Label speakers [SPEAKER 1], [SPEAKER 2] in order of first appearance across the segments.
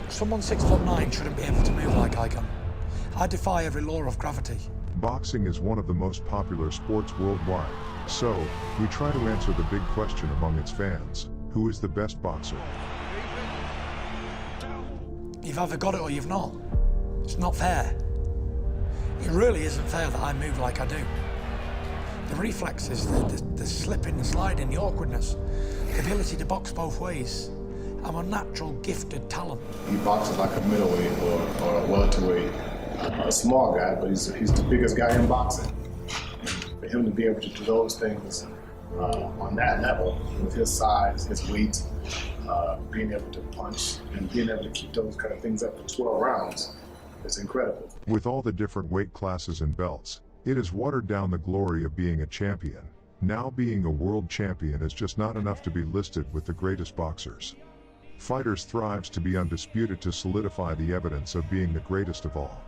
[SPEAKER 1] Someone 6'9" shouldn't be able to move like I can. I defy every law of gravity.
[SPEAKER 2] Boxing is one of the most popular sports worldwide, so we try to answer the big question among its fans: who is the best boxer?
[SPEAKER 1] You've either got it or you've not. It's not fair. It really isn't fair that I move like I do. The reflexes, the slipping, the sliding, the awkwardness, the ability to box both ways. I'm a natural, gifted talent.
[SPEAKER 3] He boxes like a middleweight or a welterweight, a small guy, but he's the biggest guy in boxing. And for him to be able to do those things on that level, with his size, his weight, being able to punch, and being able to keep those kind of things up for 12 rounds, it's incredible.
[SPEAKER 2] With all the different weight classes and belts, it has watered down the glory of being a champion. Now being a world champion is just not enough to be listed with the greatest boxers. Fighters thrives to be undisputed to solidify the evidence of being the greatest of all.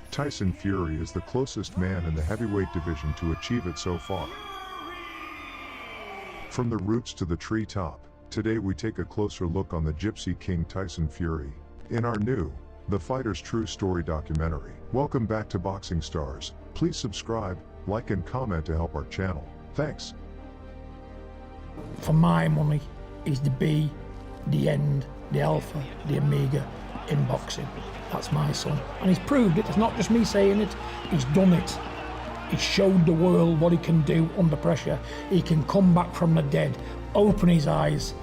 [SPEAKER 2] Tyson Fury is the closest man in the heavyweight division to achieve it so far. From the roots to the treetop, today we take a closer look on the Gypsy King Tyson Fury, in our new The Fighter's True Story documentary. Welcome back to Boxing Stars. Please subscribe, like and comment to help our channel. Thanks.
[SPEAKER 4] For my money, he's the B, the end, the alpha, the omega in boxing. That's my son. And he's proved it. It's not just me saying it. He's done it. He showed the world what he can do under pressure. He can come back from the dead, open his eyes,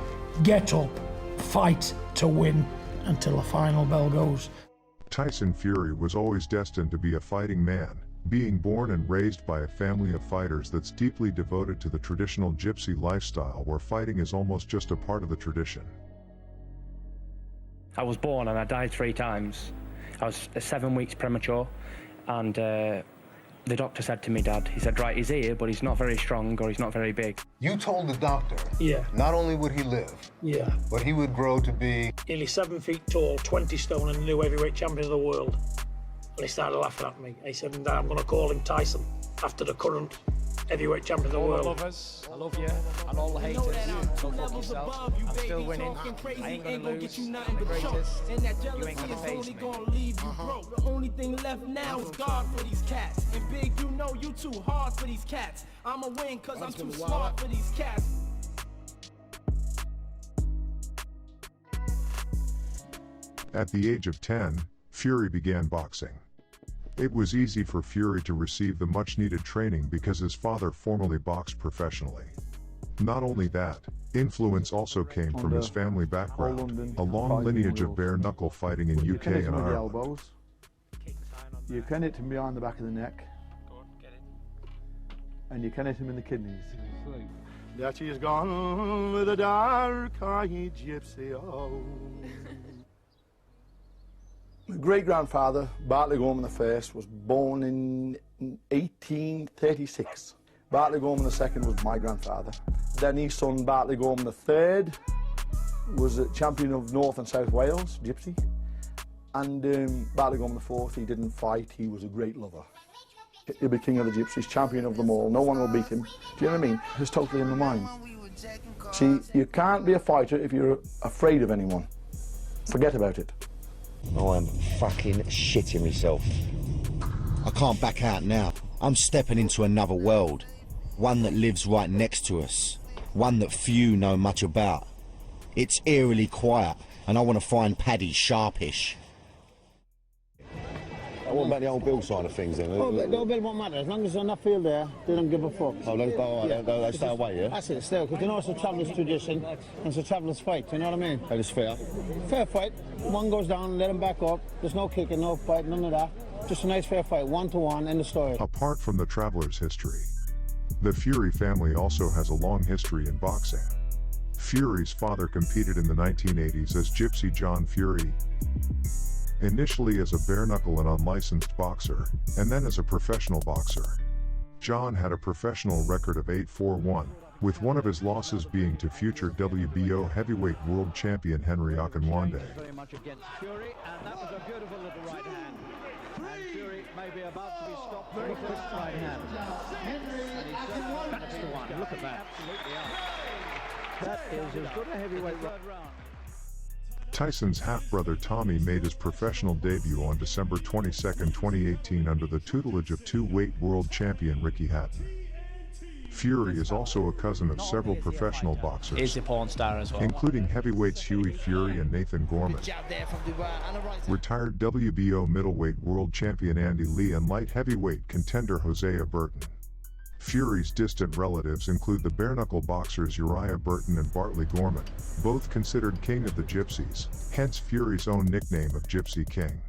[SPEAKER 4] get up, fight to win until the final bell goes.
[SPEAKER 2] Tyson Fury was always destined to be a fighting man, being born and raised by a family of fighters that's deeply devoted to the traditional Gypsy lifestyle where fighting is almost just a part of the tradition.
[SPEAKER 5] I was born and I died 3 times. I was 7 weeks premature, and the doctor said to me, Dad, he said, right, he's here, but he's not very strong or he's not very big.
[SPEAKER 6] You told the doctor,
[SPEAKER 4] Yeah.
[SPEAKER 6] not only would he live,
[SPEAKER 4] Yeah.
[SPEAKER 6] but he would grow to be...
[SPEAKER 4] Nearly 7 feet tall, 20 stone, and the new heavyweight champion of the world. And he started laughing at me. He said, I'm going to call him Tyson, after the current heavyweight champion of the
[SPEAKER 5] All
[SPEAKER 4] world.
[SPEAKER 5] the lovers, I love you, and all the haters, go fuck yourself. I'm still winning, I ain't gonna lose, I'm the greatest, you ain't gonna face me.
[SPEAKER 7] The only thing left now is God for these cats. And Big, you know you too hard for these cats. I'ma win cause I'm too smart for these cats.
[SPEAKER 2] At the age of 10, Fury began boxing. It was easy for Fury to receive the much-needed training because his father formerly boxed professionally. Not only that, influence also came from his family background, a long lineage of bare-knuckle fighting in UK and Ireland.
[SPEAKER 8] You can hit him behind the back of the neck, and you can hit him in the kidneys. That she's gone with a dark-eyed gypsy. Oh. My great-grandfather, Bartley Gorman I, was born in 1836. Bartley Gorman II was my grandfather. Then his son, Bartley Gorman III, was a champion of North and South Wales, Gypsy. And Bartley Gorman IV, he didn't fight, he was a great lover. He'll be king of the Gypsies, champion of them all, no one will beat him. Do you know what I mean? It's totally in the mind. See, you can't be a fighter if you're afraid of anyone. Forget about it.
[SPEAKER 9] I'm fucking shitting myself. I can't back out now. I'm stepping into another world. One that lives right next to us. One that few know much about. It's eerily quiet, and I want to find Paddy sharpish. What about the old Bill side of things then?
[SPEAKER 10] Oh, the old Bill won't matter. As long as there's enough field there, they don't give a fuck.
[SPEAKER 9] Oh, they stay away, yeah?
[SPEAKER 10] That's it, still, because you know it's a traveller's tradition, and it's a traveller's fight, you know what I mean?
[SPEAKER 9] That is fair.
[SPEAKER 10] Fair fight. One goes down, let him back up. There's no kicking, no fight, none of that. Just a nice fair fight, 1-to-1, end of story.
[SPEAKER 2] Apart from the traveler's history, the Fury family also has a long history in boxing. Fury's father competed in the 1980s as Gypsy John Fury, initially as a bare-knuckle and unlicensed boxer, and then as a professional boxer. John had a professional record of 8-4-1, with one of his losses being to future WBO heavyweight world champion Henry Akinwande.
[SPEAKER 11] Very much against Fury, and that was a beautiful little right hand. And Fury may be about to be stopped very quick right hand. That's the one. Look at that. That is as good a heavyweight right round.
[SPEAKER 2] Tyson's half-brother Tommy made his professional debut on December 22, 2018 under the tutelage of two-weight world champion Ricky Hatton. Fury is also a cousin of several professional boxers,
[SPEAKER 12] He's a porn star as well.
[SPEAKER 2] including heavyweights Hughie Fury and Nathan Gorman, retired WBO middleweight world champion Andy Lee, and light heavyweight contender Hosea Burton. Fury's distant relatives include the bare-knuckle boxers Uriah Burton and Bartley Gorman, both considered king of the Gypsies, hence Fury's own nickname of Gypsy King.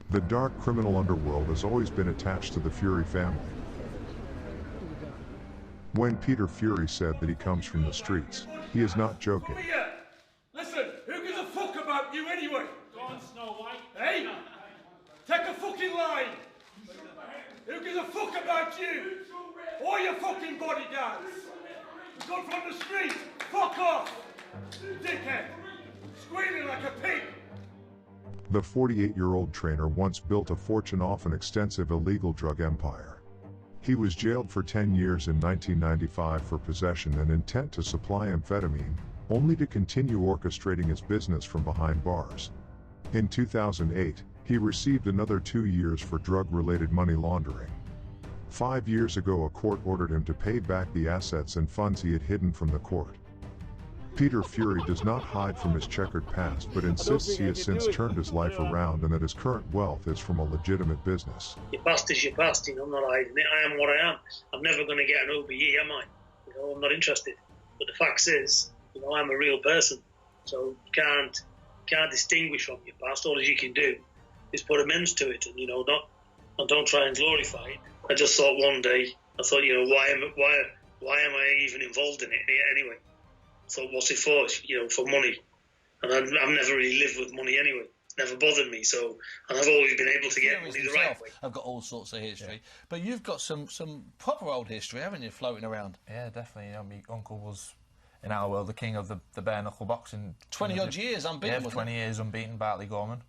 [SPEAKER 2] The dark criminal underworld has always been attached to the Fury family. When Peter Fury said that he comes from the streets, he is not joking.
[SPEAKER 13] Listen, who gives a fuck about you anyway? Go on, Snow White. Hey? Take a fucking line. Who gives a fuck about you? Or your fucking bodyguards? You come from the street. Fuck off. Dickhead. Squealing like a pig.
[SPEAKER 2] The 48-year-old trainer once built a fortune off an extensive illegal drug empire. He was jailed for 10 years in 1995 for possession and intent to supply amphetamine, only to continue orchestrating his business from behind bars. In 2008, he received another 2 years for drug-related money laundering. 5 years ago, a court ordered him to pay back the assets and funds he had hidden from the court. Peter Fury does not hide from his checkered past, but insists he has since turned his life around and that his current wealth is from a legitimate business.
[SPEAKER 14] Your past is your past, I'm not hiding it. I am what I am. I'm never going to get an OBE, am I? I'm not interested. But the fact is, I'm a real person. So you can't distinguish from your past. All you can do is put amends to it, and don't try and glorify it. I just thought one day, why am I even involved in it anyway? So what's it for? For money. And I've never really lived with money anyway. It's never bothered me. So, and I've always been able to get money the right way.
[SPEAKER 15] I've got all sorts of history, but you've got some proper old history, haven't you, floating around?
[SPEAKER 16] Yeah, definitely. My uncle was, in our world, the king of the bare knuckle boxing.
[SPEAKER 15] 20 odd years unbeaten.
[SPEAKER 16] Yeah, 20 years unbeaten. Bartley Gorman.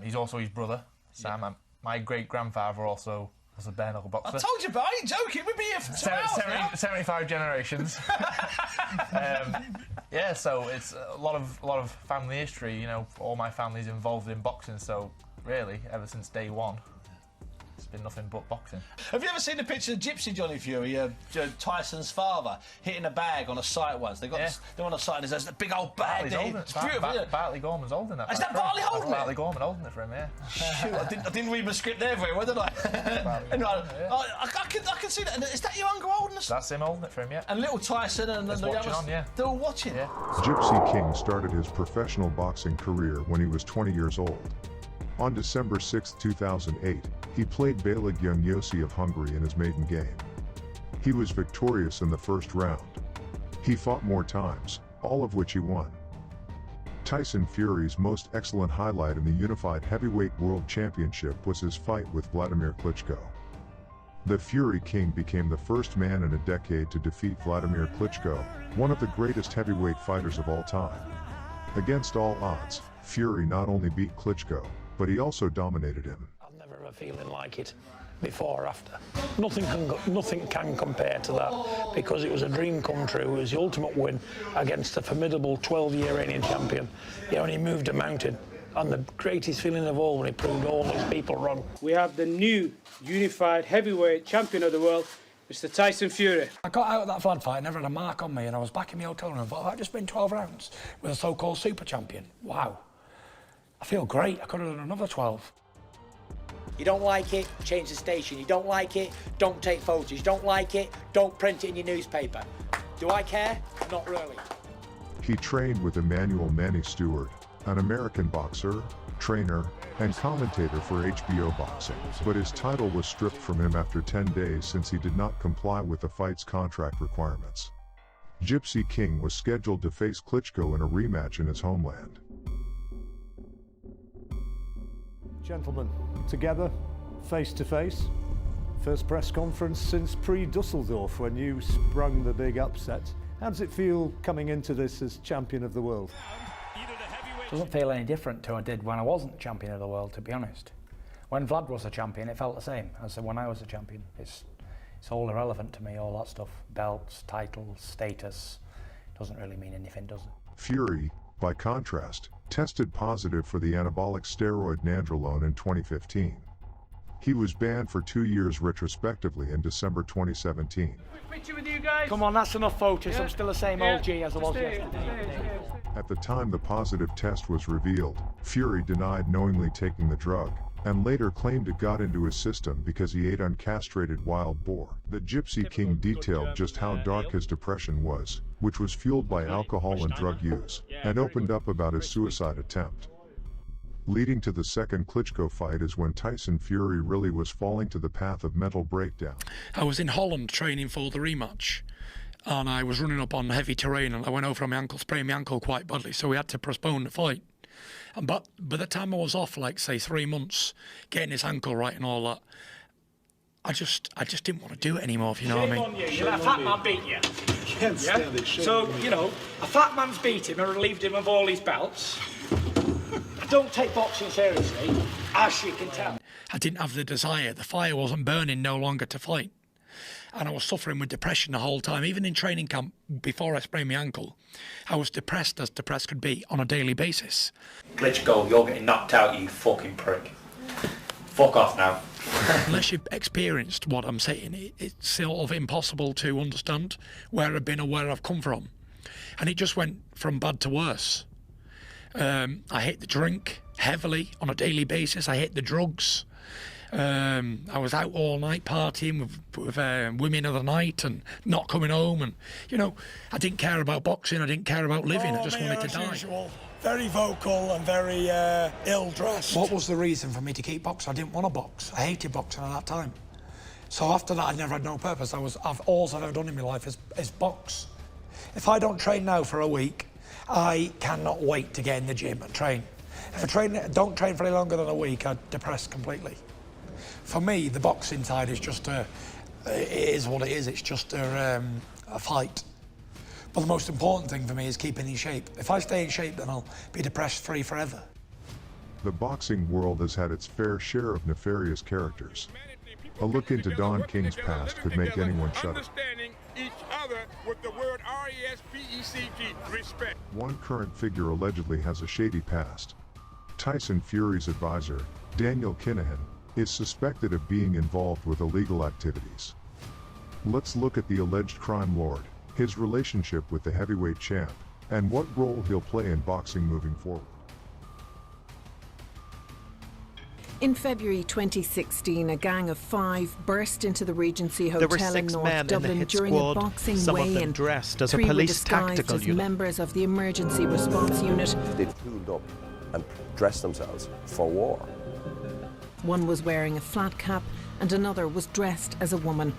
[SPEAKER 16] He's also his brother, Sam. Yeah. My great grandfather also was a bare knuckle boxer.
[SPEAKER 15] I told you, but I ain't joking. We'd be here for 2 hours now.
[SPEAKER 16] 75 generations. Yeah, so it's a lot of family history. All my family's involved in boxing. So really, ever since day one, it's been nothing but boxing.
[SPEAKER 15] Have you ever seen the picture of Gypsy Johnny Fury, Tyson's father, hitting a bag on a site once? They're on a site and there's a big old bag. It's beautiful.
[SPEAKER 16] Bartley Gorman's holding that.
[SPEAKER 15] Is that Bartley holding it?
[SPEAKER 16] Bartley Gorman holding it for him, yeah.
[SPEAKER 15] Shoot, I didn't read my script there very well, did I? I can see that. And is that your uncle holding us?
[SPEAKER 16] That's him holding it for him, yeah.
[SPEAKER 15] And little Tyson and the others, they're all watching.
[SPEAKER 16] Yeah.
[SPEAKER 2] Gypsy King started his professional boxing career when he was 20 years old. On December 6, 2008, he played Balig Young Yossi of Hungary in his maiden game. He was victorious in the first round. He fought more times, all of which he won. Tyson Fury's most excellent highlight in the Unified Heavyweight World Championship was his fight with Vladimir Klitschko. The Fury King became the first man in a decade to defeat Vladimir Klitschko, one of the greatest heavyweight fighters of all time. Against all odds, Fury not only beat Klitschko, but he also dominated him.
[SPEAKER 4] I've never had a feeling like it before or after. Nothing can compare to that, because it was a dream come true. It was the ultimate win against a formidable 12-year reigning champion. And he moved a mountain. And the greatest feeling of all when he proved all his people wrong.
[SPEAKER 17] We have the new unified heavyweight champion of the world, Mr. Tyson Fury.
[SPEAKER 1] I got out of that Vlad fight, I never had a mark on me, and I was back in my hotel room and thought, I've just been 12 rounds with a so-called super champion. Wow. I feel great. I could have done another 12.
[SPEAKER 18] You don't like it, change the station. You don't like it, don't take photos. You don't like it, don't print it in your newspaper. Do I care? Not really.
[SPEAKER 2] He trained with Emmanuel Manny Stewart, an American boxer, trainer, and commentator for HBO Boxing, but his title was stripped from him after 10 days since he did not comply with the fight's contract requirements. Gypsy King was scheduled to face Klitschko in a rematch in his homeland.
[SPEAKER 19] Gentlemen, together, face to face. First press conference since pre-Dusseldorf when you sprung the big upset. How does it feel coming into this as champion of the world?
[SPEAKER 20] Doesn't feel any different to what I did when I wasn't champion of the world, to be honest. When Vlad was a champion, it felt the same as when I was a champion. It's all irrelevant to me, all that stuff. Belts, titles, status. Doesn't really mean anything, does it?
[SPEAKER 2] Fury, by contrast, tested positive for the anabolic steroid nandrolone in 2015. He was banned for 2 years retrospectively in December 2017.
[SPEAKER 17] Picture with you guys.
[SPEAKER 4] Come on, that's enough photos.
[SPEAKER 17] Yeah.
[SPEAKER 4] I'm still the same
[SPEAKER 17] Yeah.
[SPEAKER 4] OG as I was yesterday.
[SPEAKER 2] At the time the positive test was revealed, Fury denied knowingly taking the drug, and later claimed it got into his system because he ate uncastrated wild boar. The Gypsy King detailed just how dark his depression was, which was fueled by alcohol and drug use, and opened up about his suicide attempt. Leading to the second Klitschko fight is when Tyson Fury really was falling to the path of mental breakdown.
[SPEAKER 1] I was in Holland training for the rematch, and I was running up on heavy terrain, and I went over on my ankle, sprained my ankle quite badly, so we had to postpone the fight. And but by the time I was off, like say 3 months, getting his ankle right and all that, I just didn't want to do it anymore, if you know what I mean.
[SPEAKER 4] On you. You let a fat man beat you.
[SPEAKER 3] Can't stand it.
[SPEAKER 4] So, you know, a fat man's beat him and relieved him of all his belts. I don't take boxing seriously, as you can tell.
[SPEAKER 1] I didn't have the desire. The fire wasn't burning no longer to fight. And I was suffering with depression the whole time. Even in training camp, before I sprained my ankle, I was depressed as depressed could be on a daily basis.
[SPEAKER 20] Klitschko, you're getting knocked out, you fucking prick. Fuck off now.
[SPEAKER 1] Unless you've experienced what I'm saying, it's sort of impossible to understand where I've been or where I've come from. And it just went from bad to worse. I hate the drink heavily on a daily basis. I hate the drugs. I was out all night partying with women of the night and not coming home, and you know, I didn't care about boxing, I didn't care about living, I just wanted to die.
[SPEAKER 7] Usual. Very vocal and very ill-dressed.
[SPEAKER 1] What was the reason for me to keep boxing? I didn't want to box. I hated boxing at that time. So after that, I never had no purpose. All I've ever done in my life is box. If I don't train now for a week, I cannot wait to get in the gym and train. If I don't train for any longer than a week, I'm depressed completely. For me, the boxing side is just it is what it is. It's just a fight. But the most important thing for me is keeping in shape. If I stay in shape, then I'll be depressed-free forever.
[SPEAKER 2] The boxing world has had its fair share of nefarious characters. A look into Don King's past could make anyone shudder.
[SPEAKER 13] Understanding each other with the word R-E-S-P-E-C-T, respect.
[SPEAKER 2] One current figure allegedly has a shady past. Tyson Fury's advisor, Daniel Kinahan, is suspected of being involved with illegal activities. Let's look at the alleged crime lord, his relationship with the heavyweight champ, and what role he'll play in boxing moving forward.
[SPEAKER 12] In February 2016, a gang of 5 burst into the Regency Hotel
[SPEAKER 2] there were 6
[SPEAKER 12] in North
[SPEAKER 2] men
[SPEAKER 12] Dublin
[SPEAKER 2] in the hit
[SPEAKER 12] during
[SPEAKER 2] squad,
[SPEAKER 12] a boxing
[SPEAKER 2] some of
[SPEAKER 12] weigh-in.
[SPEAKER 2] them dressed as a
[SPEAKER 12] 3 were
[SPEAKER 2] police
[SPEAKER 12] disguised
[SPEAKER 2] tactical
[SPEAKER 12] as
[SPEAKER 2] unit.
[SPEAKER 12] members of the Emergency Response Unit.
[SPEAKER 21] They tooled up and dressed themselves for war.
[SPEAKER 12] One was wearing a flat cap and another was dressed as a woman.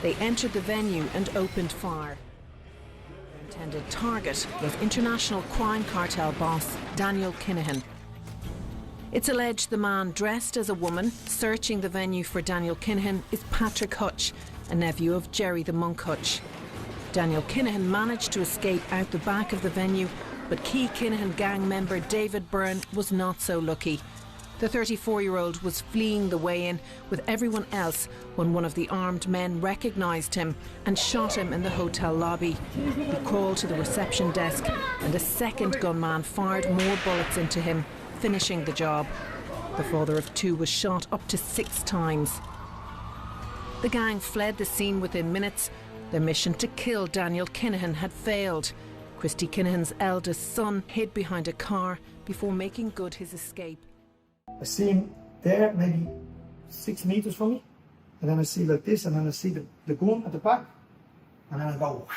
[SPEAKER 12] They entered the venue and opened fire. Their intended target was international crime cartel boss Daniel Kinahan. It's alleged the man dressed as a woman searching the venue for Daniel Kinahan is Patrick Hutch, a nephew of Jerry the Monk Hutch. Daniel Kinahan managed to escape out the back of the venue, but key Kinahan gang member David Byrne was not so lucky. The 34-year-old was fleeing the weigh-in with everyone else when one of the armed men recognised him and shot him in the hotel lobby. He crawled to the reception desk and a second gunman fired more bullets into him, finishing the job. The father of 2 was shot up to 6 times. The gang fled the scene within minutes. Their mission to kill Daniel Kinahan had failed. Christy Kinahan's eldest son hid behind a car before making good his escape.
[SPEAKER 4] I see him there, maybe 6 meters from me, and then I see like this, and then I see the gun at the back, and then I go,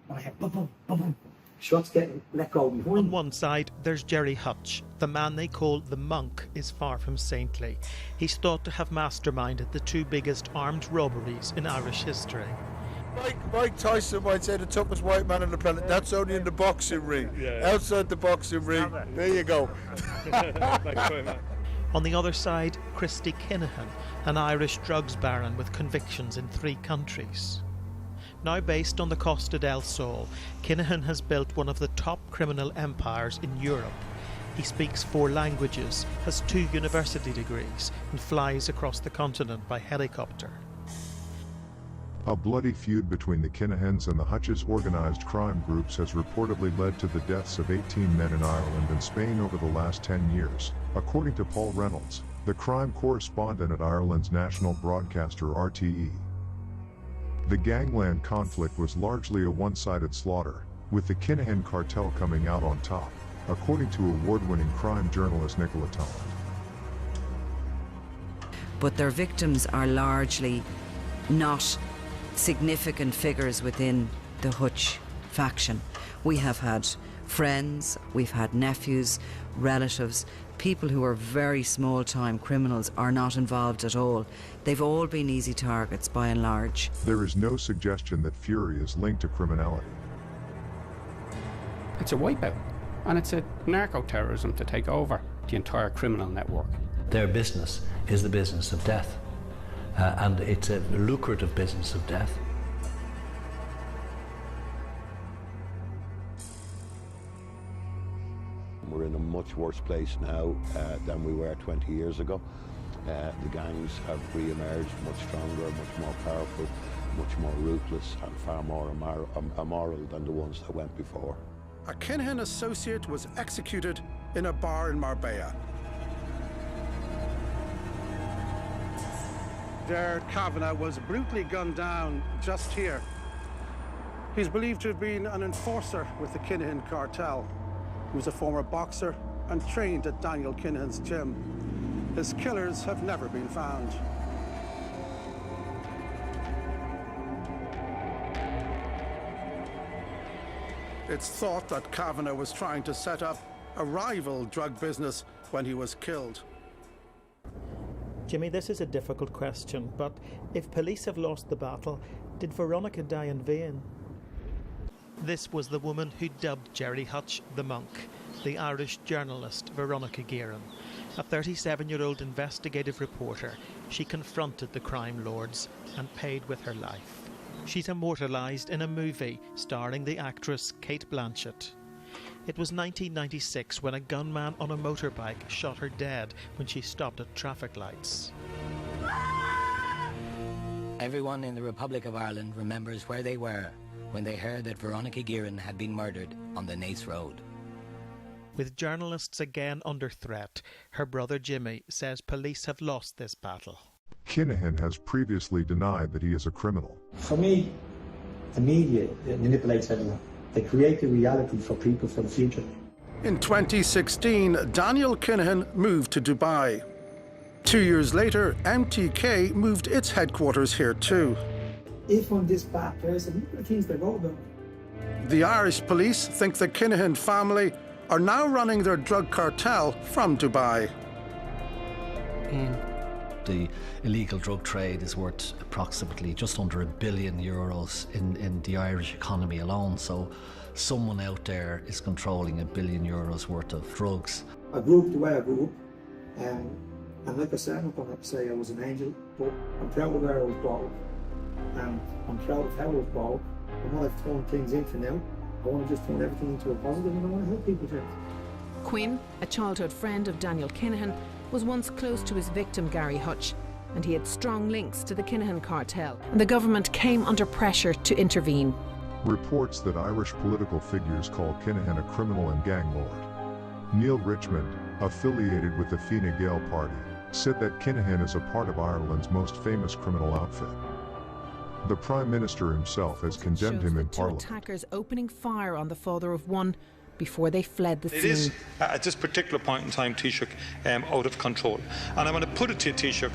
[SPEAKER 4] and I hear boom, boom, boom, boom. Shots getting let go behind.
[SPEAKER 2] On one side, there's Jerry Hutch. The man they call the Monk is far from saintly. He's thought to have masterminded the 2 biggest armed robberies in Irish history.
[SPEAKER 22] Mike Tyson might say the toughest white man on the planet. That's only in the boxing ring. Outside the boxing ring, there you go.
[SPEAKER 2] On the other side, Christy Kinahan, an Irish drugs baron with convictions in 3 countries. Now based on the Costa del Sol, Kinahan has built one of the top criminal empires in Europe. He speaks 4 languages, has 2 university degrees, and flies across the continent by helicopter. A bloody feud between the Kinahans and the Hutches organized crime groups has reportedly led to the deaths of 18 men in Ireland and Spain over the last 10 years, according to Paul Reynolds, the crime correspondent at Ireland's national broadcaster RTE. The gangland conflict was largely a one-sided slaughter, with the Kinahan cartel coming out on top, according to award-winning crime journalist Nicola Tallant.
[SPEAKER 5] But their victims are largely not significant figures within the Hutch faction. We have had friends, we've had nephews, relatives, people who are very small-time criminals are not involved at all. They've all been easy targets by and large.
[SPEAKER 2] There is no suggestion that Fury is linked to criminality.
[SPEAKER 6] It's a wipeout, and it's a narco-terrorism to take over the entire criminal network.
[SPEAKER 23] Their business is the business of death, and it's a lucrative business of death.
[SPEAKER 24] We're in a much worse place now than we were 20 years ago. The gangs have re-emerged much stronger, much more powerful, much more ruthless, and far more immoral than the ones that went before.
[SPEAKER 25] A Kinahan associate was executed in a bar in Marbella. Derek Kavanagh was brutally gunned down just here. He's believed to have been an enforcer with the Kinahan cartel. He was a former boxer and trained at Daniel Kinahan's gym. His killers have never been found. It's thought that Kavanagh was trying to set up a rival drug business when he was killed.
[SPEAKER 26] Jimmy, this is a difficult question, but if police have lost the battle, did Veronica die in vain?
[SPEAKER 27] This was the woman who dubbed Gerry Hutch the monk, the Irish journalist Veronica Guerin. A 37-year-old investigative reporter, she confronted the crime lords and paid with her life. She's immortalised in a movie starring the actress Kate Blanchett. It was 1996 when a gunman on a motorbike shot her dead when she stopped at traffic lights.
[SPEAKER 28] Everyone in the Republic of Ireland remembers where they were when they heard that Veronica Guerin had been murdered on the Naas Road.
[SPEAKER 27] With journalists again under threat, her brother Jimmy says police have lost this battle.
[SPEAKER 2] Kinahan has previously denied that he is a criminal.
[SPEAKER 29] For me, the media manipulates everyone. They create the reality for people for the future.
[SPEAKER 25] In 2016, Daniel Kinahan moved to Dubai. 2 years later, MTK moved its headquarters here too.
[SPEAKER 29] If I'm this bad person, look at the things they wrote about.
[SPEAKER 25] The Irish police think the Kinahan family are now running their drug cartel from Dubai.
[SPEAKER 23] The illegal drug trade is worth approximately just under €1 billion in the Irish economy alone. So someone out there is controlling €1 billion worth of drugs.
[SPEAKER 29] I grew up the way I grew up, and like I said, I'm not going to say I was an angel, but I'm proud of where I was brought up, and I'm proud of how I was brought up, and what I've thrown things into now. I want to just turn everything into a positive, and I want to help people too.
[SPEAKER 12] Quinn, a childhood friend of Daniel Kinahan, was once close to his victim Gary Hutch, and he had strong links to the Kinahan cartel. And the government came under pressure to intervene.
[SPEAKER 2] Reports that Irish political figures call Kinahan a criminal and gang lord. Neil Richmond, affiliated with the Fine Gael party, said that Kinahan is a part of Ireland's most famous criminal outfit. The Prime Minister himself has condemned him in Parliament.
[SPEAKER 12] Two attackers opening fire on the father of one before they fled the scene.
[SPEAKER 30] It is, at this particular point in time, Taoiseach, out of control. And I'm going to put it to you, Taoiseach,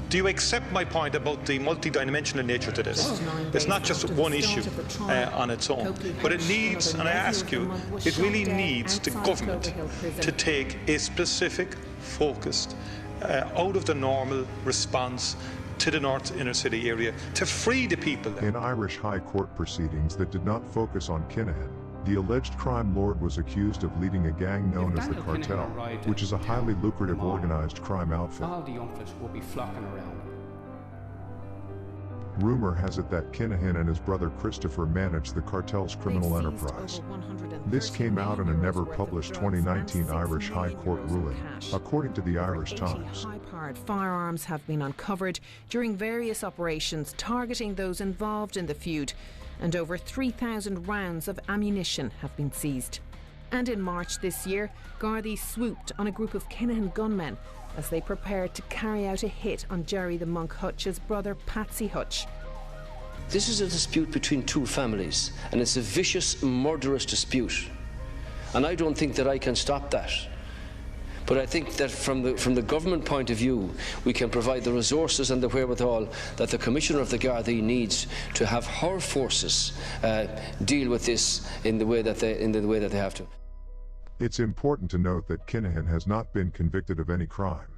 [SPEAKER 30] do you accept my point about the multidimensional nature to this? It's not just one issue on its own, but it needs, and I ask you, it really needs the government to take a specific, focused, out of the normal response to the North Inner City area, to free the people there.
[SPEAKER 2] In Irish High Court proceedings that did not focus on Kinahan, the alleged crime lord was accused of leading a gang known as the Cartel, which is a highly lucrative organized crime outfit.
[SPEAKER 6] All the young fellas will be flocking around.
[SPEAKER 2] Rumor has it that Kinahan and his brother Christopher managed the cartel's criminal enterprise. This came out in a never-published 2019 Irish High Court ruling, according to the Irish Times.
[SPEAKER 12] High-powered firearms have been uncovered during various operations targeting those involved in the feud, and over 3,000 rounds of ammunition have been seized. And in March this year, Gardaí swooped on a group of Kinahan gunmen as they prepared to carry out a hit on Jerry the Monk Hutch's brother Patsy Hutch.
[SPEAKER 8] This is a dispute between two families, and it's a vicious, murderous dispute. And I don't think that I can stop that. But I think that from the government point of view, we can provide the resources and the wherewithal that the Commissioner of the Gardaí needs to have her forces deal with this in the way that they have to.
[SPEAKER 2] It's important to note that Kinahan has not been convicted of any crime.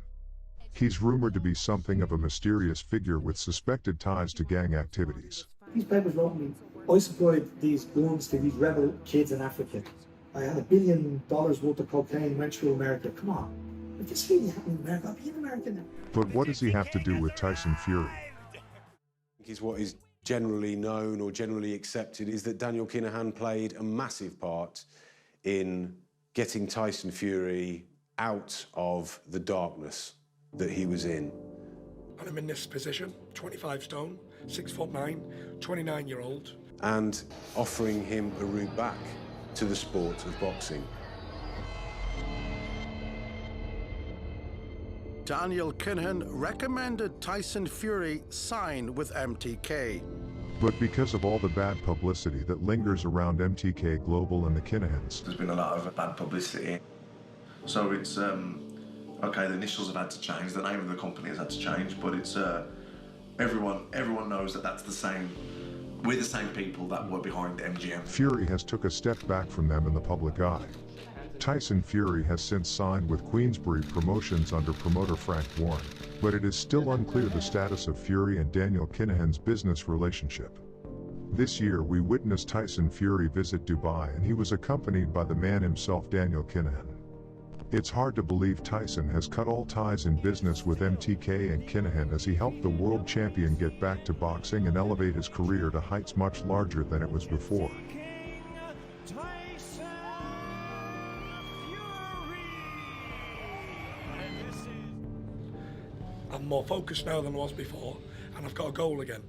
[SPEAKER 2] He's rumored to be something of a mysterious figure with suspected ties to gang activities.
[SPEAKER 29] These papers wrote me, I supplied these guns to these rebel kids in Africa. I had $1 billion worth of cocaine, went through America. Come on, if this really happened in America, I'll be in America now.
[SPEAKER 2] But what does he have to do with Tyson Fury?
[SPEAKER 9] Is what is generally known or generally accepted is that Daniel Kinahan played a massive part in getting Tyson Fury out of the darkness that he was in.
[SPEAKER 1] And I'm in this position, 25 stone, 6'9", 29-year-old.
[SPEAKER 9] And offering him a route back to the sport of boxing.
[SPEAKER 25] Daniel Kinahan recommended Tyson Fury sign with MTK.
[SPEAKER 2] But because of all the bad publicity that lingers around MTK Global and the Kinahans,
[SPEAKER 10] there's been a lot of bad publicity. So it's, okay, the initials have had to change, the name of the company has had to change, but it's, everyone knows that that's the same, we're the same people that were behind MGM.
[SPEAKER 2] Fury has took a step back from them in the public eye. Tyson Fury has since signed with Queensbury Promotions under promoter Frank Warren, but it is still unclear the status of Fury and Daniel Kinahan's business relationship. This year we witnessed Tyson Fury visit Dubai, and he was accompanied by the man himself, Daniel Kinahan. It's hard to believe Tyson has cut all ties in business with MTK and Kinahan as he helped the world champion get back to boxing and elevate his career to heights much larger than it was before.
[SPEAKER 1] I'm more focused now than I was before, and I've got a goal again.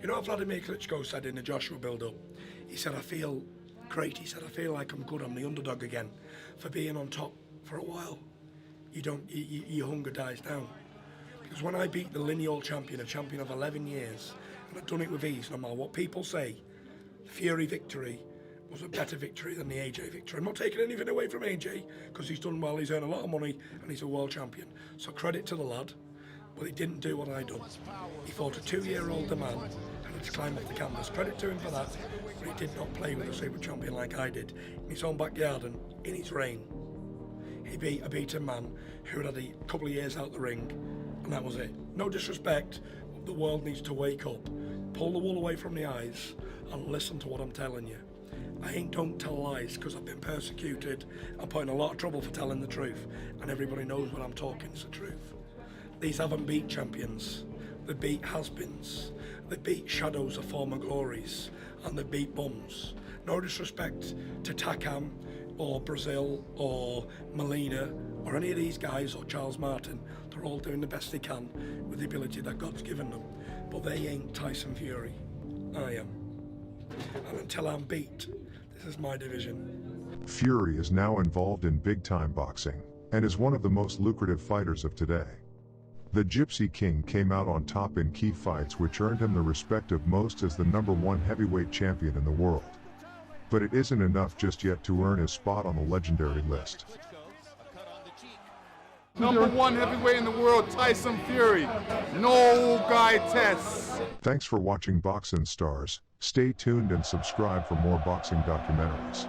[SPEAKER 1] You know what Vladimir Klitschko said in the Joshua build-up? He said, I feel great. He said, I feel like I'm good. I'm the underdog again. For being on top for a while, your hunger dies down. Because when I beat the lineal champion, a champion of 11 years, and I've done it with ease, no matter what people say, the Fury victory was a better victory than the AJ victory. I'm not taking anything away from AJ, because he's done well, he's earned a lot of money, and he's a world champion. So credit to the lad, but he didn't do what I done. He fought a 2-year-old man and had to climb off the canvas. Credit to him for that, but he did not play with a super champion like I did, in his own backyard and in his reign. He beat a beaten man who had a couple of years out the ring, and that was it. No disrespect, but the world needs to wake up, pull the wool away from the eyes, and listen to what I'm telling you. Don't tell lies, because I've been persecuted. I'm put in a lot of trouble for telling the truth, and everybody knows when I'm talking is the truth. These haven't beat champions, they beat has-beens, they beat shadows of former glories, and they beat bums. No disrespect to Takam, or Brazil, or Molina, or any of these guys, or Charles Martin. They're all doing the best they can with the ability that God's given them. But they ain't Tyson Fury. I am. And until I'm beat, this is my division.
[SPEAKER 2] Fury is now involved in big-time boxing, and is one of the most lucrative fighters of today. The Gypsy King came out on top in key fights, which earned him the respect of most as the #1 heavyweight champion in the world. But it isn't enough just yet to earn his spot on the legendary list.
[SPEAKER 22] #1 heavyweight in the world, Tyson Fury. No guy tests.
[SPEAKER 2] Thanks for watching Boxing Stars. Stay tuned and subscribe for more boxing documentaries.